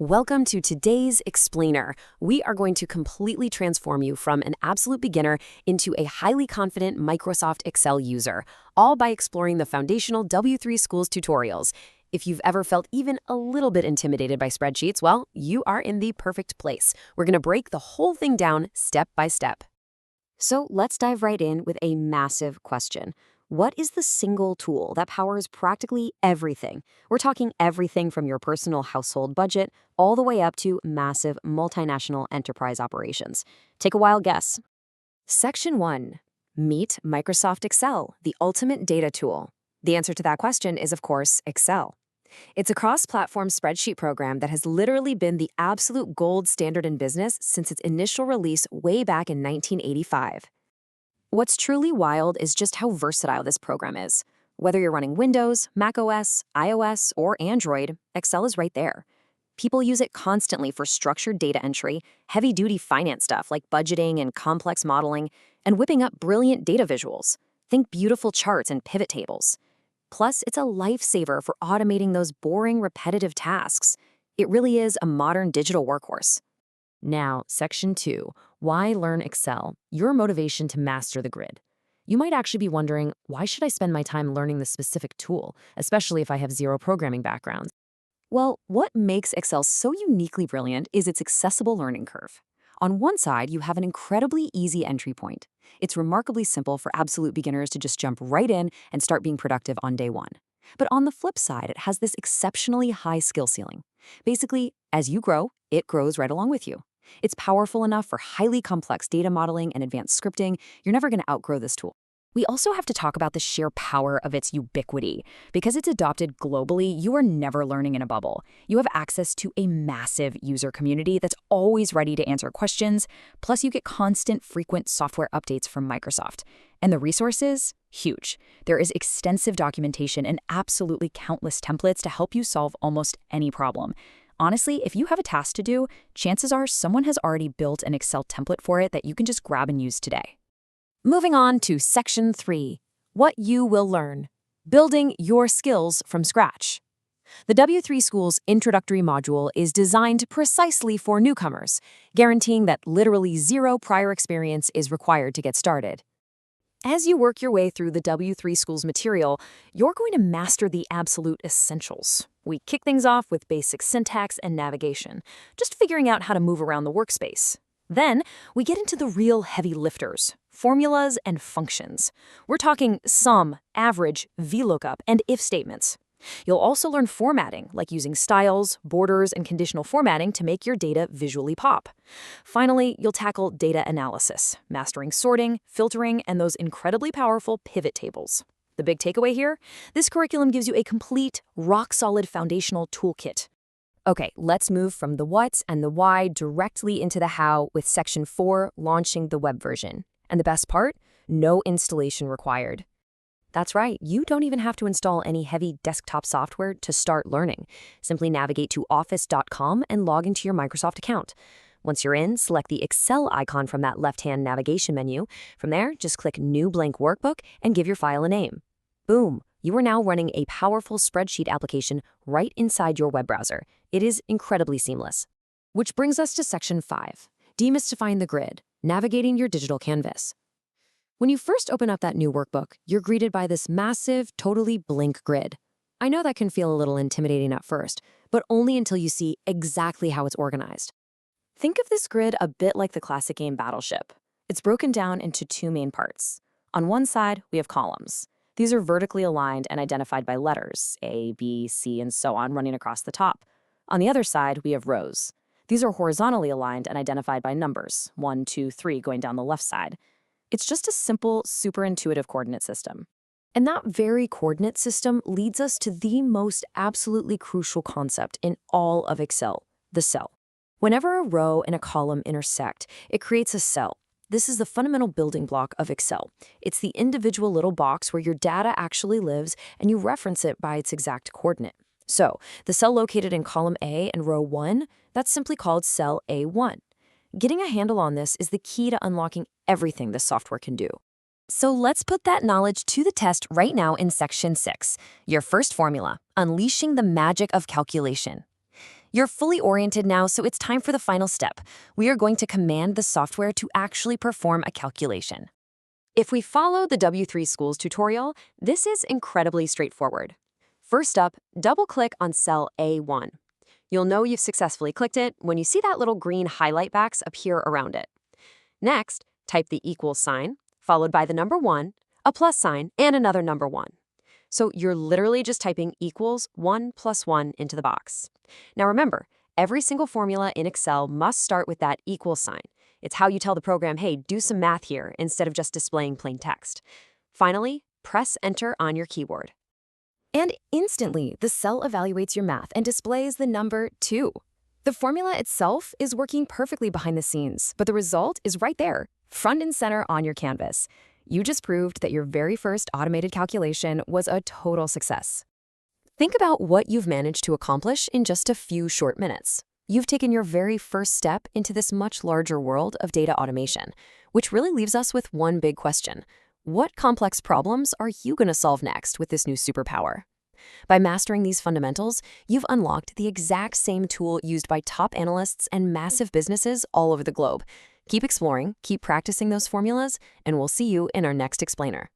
Welcome to today's Explainer. We are going to completely transform you from an absolute beginner into a highly confident Microsoft Excel user, all by exploring the foundational W3 Schools tutorials. If you've ever felt even a little bit intimidated by spreadsheets, well, you are in the perfect place. We're going to break the whole thing down step by step. So let's dive right in with a massive question. What is the single tool that powers practically everything? We're talking everything from your personal household budget all the way up to massive multinational enterprise operations. Take a wild guess. Section 1. Meet Microsoft Excel, the ultimate data tool. The answer to that question is, of course, Excel. It's a cross-platform spreadsheet program that has literally been the absolute gold standard in business since its initial release way back in 1985. What's truly wild is just how versatile this program is. Whether you're running Windows, macOS, iOS, or Android, Excel is right there. People use it constantly for structured data entry, heavy-duty finance stuff like budgeting and complex modeling, and whipping up brilliant data visuals. Think beautiful charts and pivot tables. Plus, it's a lifesaver for automating those boring, repetitive tasks. It really is a modern digital workhorse. Now, Section 2. Why learn Excel? Your motivation to master the grid. You might actually be wondering, why should I spend my time learning this specific tool, especially if I have zero programming background? Well, what makes Excel so uniquely brilliant is its accessible learning curve. On one side, you have an incredibly easy entry point. It's remarkably simple for absolute beginners to just jump right in and start being productive on day one. But on the flip side, it has this exceptionally high skill ceiling. Basically, as you grow, it grows right along with you. It's powerful enough for highly complex data modeling and advanced scripting. You're never going to outgrow this tool. We also have to talk about the sheer power of its ubiquity. Because it's adopted globally, you are never learning in a bubble. You have access to a massive user community that's always ready to answer questions, plus you get constant, frequent software updates from Microsoft. And the resources? Huge. There is extensive documentation and absolutely countless templates to help you solve almost any problem. Honestly, if you have a task to do, chances are someone has already built an Excel template for it that you can just grab and use today. Moving on to Section 3. What you will learn. Building your skills from scratch. The W3 Schools introductory module is designed precisely for newcomers, guaranteeing that literally zero prior experience is required to get started. As you work your way through the W3 Schools material, you're going to master the absolute essentials. We kick things off with basic syntax and navigation, just figuring out how to move around the workspace. Then, we get into the real heavy lifters, formulas and functions. We're talking sum, average, VLOOKUP, and if statements. You'll also learn formatting, like using styles, borders, and conditional formatting to make your data visually pop. Finally, you'll tackle data analysis, mastering sorting, filtering, and those incredibly powerful pivot tables. The big takeaway here? This curriculum gives you a complete, rock-solid foundational toolkit. Okay, let's move from the what and the why directly into the how with Section 4, launching the web version. And the best part? No installation required. That's right, you don't even have to install any heavy desktop software to start learning. Simply navigate to office.com and log into your Microsoft account. Once you're in, select the Excel icon from that left-hand navigation menu. From there, just click New Blank Workbook and give your file a name. Boom, you are now running a powerful spreadsheet application right inside your web browser. It is incredibly seamless. Which brings us to Section 5, demystifying the grid, navigating your digital canvas. When you first open up that new workbook, you're greeted by this massive, totally blank grid. I know that can feel a little intimidating at first, but only until you see exactly how it's organized. Think of this grid a bit like the classic game Battleship. It's broken down into two main parts. On one side, we have columns. These are vertically aligned and identified by letters, A, B, C, and so on, running across the top. On the other side, we have rows. These are horizontally aligned and identified by numbers, 1, 2, 3, going down the left side. It's just a simple, super intuitive coordinate system. And that very coordinate system leads us to the most absolutely crucial concept in all of Excel, the cell. Whenever a row and a column intersect, it creates a cell. This is the fundamental building block of Excel. It's the individual little box where your data actually lives, and you reference it by its exact coordinate. So, the cell located in column A and row 1, that's simply called cell A1. Getting a handle on this is the key to unlocking everything this software can do. So let's put that knowledge to the test right now in Section 6, your first formula, unleashing the magic of calculation. You're fully oriented now, so it's time for the final step. We are going to command the software to actually perform a calculation. If we follow the W3 Schools tutorial, this is incredibly straightforward. First up, double-click on cell A1. You'll know you've successfully clicked it when you see that little green highlight box appear around it. Next, type the equals sign, followed by the number 1, a plus sign, and another number 1. So you're literally just typing equals 1 plus 1 into the box. Now remember, every single formula in Excel must start with that equal sign. It's how you tell the program, hey, do some math here, instead of just displaying plain text. Finally, press enter on your keyboard. And instantly, the cell evaluates your math and displays the number 2. The formula itself is working perfectly behind the scenes, but the result is right there, front and center on your canvas. You just proved that your very first automated calculation was a total success. Think about what you've managed to accomplish in just a few short minutes. You've taken your very first step into this much larger world of data automation, which really leaves us with one big question. What complex problems are you going to solve next with this new superpower? By mastering these fundamentals, you've unlocked the exact same tool used by top analysts and massive businesses all over the globe. Keep exploring, keep practicing those formulas, and we'll see you in our next explainer.